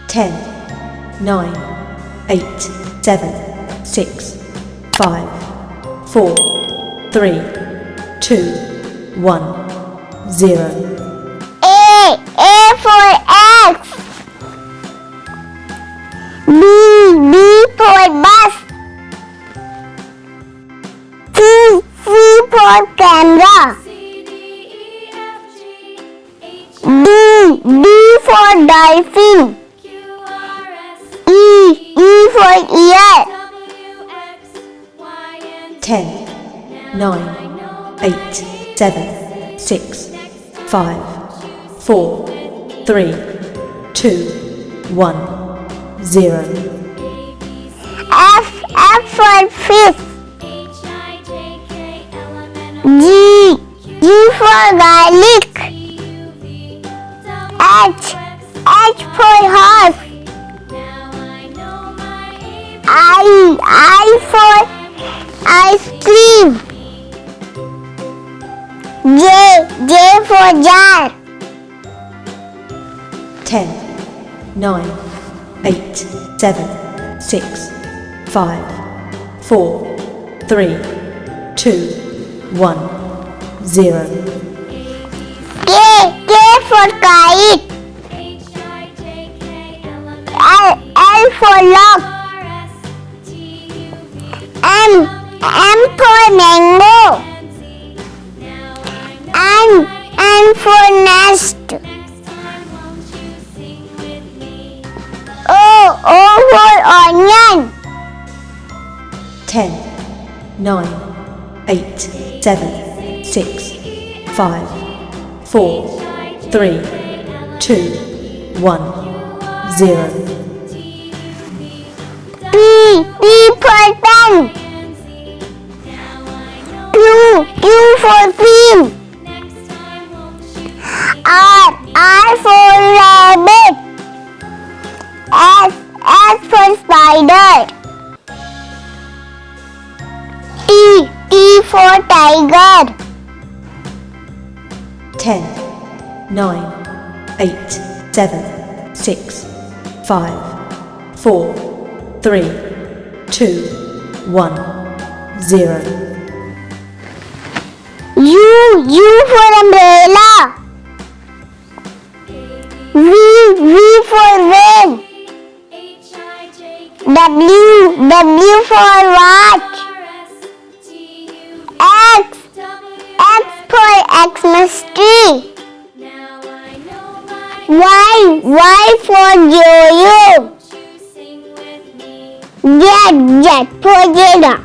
10, 9, 8, 7, 6, 5, 4, 3, 2, 1, 0. A for X. B for bus. C for camera. D for dolphin. E for ear. 10, 9, 8, 7, 6, 5, 4, 3, 2, 1, 0. F for fish. G for garlic. H for horse. I for ice cream. J for jar. 10, 9, 8, 7, 6, 5, 4, 3, 2, 1, 0. K for kite. L for lock. M for mango. N for nest. O for onion. 10, 9, 8, 7, 6, 5, 4, 3, 2, 1, 0. P for pen. Q for queen. R for rabbit. S for spider. T for tiger. 10, 9, 8, 7, 6, 5, 4, 3, 2, 1, 0. U for umbrella. V for van. W for watch. X for Xmas tree. Y for yo-yo. Z for zebra.